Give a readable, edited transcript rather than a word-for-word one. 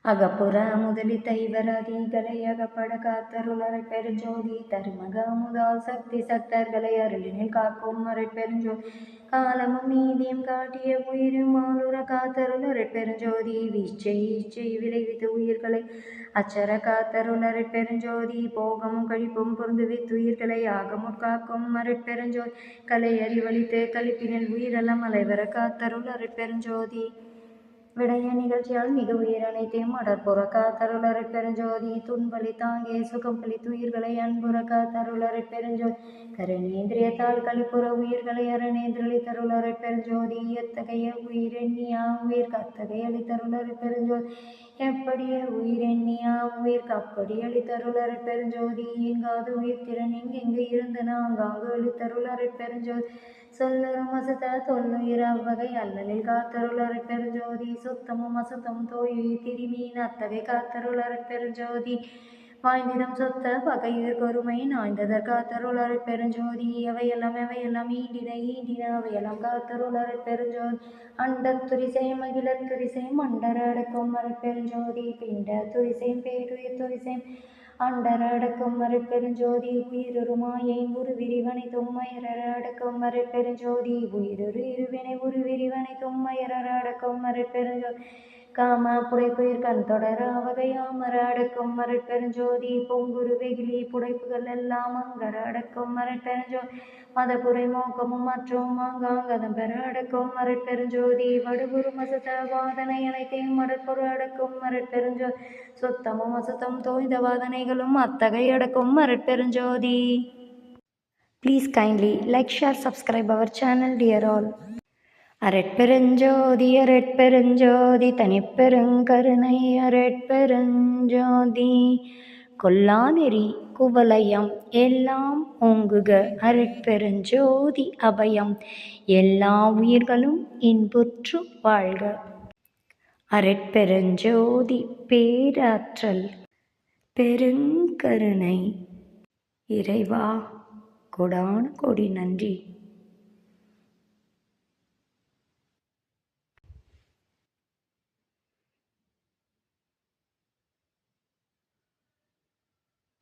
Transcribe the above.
அகப்புற முதலி தைவராதிகளை அகப்பட காத்தருளரை பெருஞ்சோதி தருமக முதல் சக்தி சக்தர்களை அருளினில் காக்கும் அரை பெருஞ்சோதி காலமும் நீதியும் காட்டிய உயிரும் ஆளுர காத்தருளரை பெருஞ்சோதி வீச்சை ஈச்சை விளைவித்து உயிர்களை அச்சர காத்தருளரை பெருஞ்சோதி போகமும் கழிப்பும் பொருந்துவித்து உயிர்களை ஆகமுற்காக்கும் அரை பெருஞ்சோதி கலை அறிவழித்து கழிப்பினில் உயிரெல்லாம் அலைவர காத்தருளரை பெருஞ்சோதி விடைய நிகழ்ச்சியால் மிக உயிர் அனைத்தையும் அடற்புற காத்தருளரை பெருஞ்சோதி துன்பலி தாங்கே சுகம் பலி துயிர்களை அன்புற காத்தருளரை பெருஞ்சோதி கரணேந்திரியத்தால் கழிப்புற உயிர்களை அரணேந்திரளி தருளரை பெருஞ்சோதி எத்தகைய உயிரெண்ணியா உயிர் கத்தகைய அளித்தருளரை பெருஞ்சோதி எப்படிய உயிரெண்ணியா உயிர் கப்படி அளித்தருளரை பெருஞ்சோதி எங்காது உயிர் திறன் எங்கெங்கு இருந்தன அங்காங்கு அளித்தருளரை பெருஞ்சோதி சொல்லரும் அசத்த தொல்லுயிர் அவ்வகை அல்லலில் காத்தருளரை பெருஞ்சோதி சுத்தமும் அசுத்தமும் தோயுயிர் திரிமீன் அத்தகை காத்தருளரை பெருஞ்சோதி வாய்ந்திடம் சொத்த பகையுயிர் பொறுமை நாய்ந்ததற் காத்தருளரை பெருஞ்சோதி எவையெல்லாம் ஈண்டின அவையெல்லாம் காத்தருளரை பெருஞ்சோதி அண்டத் துரிசையும் அகிலத் துரிசையும் அண்டர அடக்கும் மறை பெருஞ்சோதி பிண்ட துரிசையும் பேருயிர் துரிசையும் அண்டர அடக்கும் மறை பெருஞ்சோதி உயிருமாயை உரு விரிவனை தும்மையர அடக்கும் மறை பெருஞ்சோதி உயிரொரு இருவினை உரு விரிவனை தும்மையர அடக்கும் மறை பெருஞ்சோதி காம புடைப்புயிர் கண் தொடர அவகையாமர அடக்கும் மறை பெருஞ்சோதி பொங்குரு வெகிலி புடைப்புகள் எல்லாம் அங்கர அடக்கும் மறை பெருஞ்சோதி மதபுரை மோக்கமும் மற்றும் அங்காங்கதம் பெற அடக்கும் மறை பெருஞ்சோதி வடுகுரு மசத்த வாதனை அனைத்தையும் மடற்பொரு அடக்கும் மறை பெருஞ்சோதி சுத்தமும் அசுத்தம் தோய்ந்த வாதனைகளும் அத்தகை அடக்கும் மறை பெருஞ்சோதி. Please kindly like, share, subscribe our channel, dear all. அரட்பெருஞ்சோதி அரட்பெருஞ்சோதி தனிப்பெருங்கருணை அரட்பெருஞ்சோதி கொல்லாநெறி குவலயம் எல்லாம் ஓங்குக அரட்பெருஞ்சோதி அபயம் எல்லா உயிர்களும் இன்புற்று வாழ்க. அரட்பெருஞ்சோதி பேராற்றல் பெருங்கருணை இறைவா கொடான கோடி நன்றி.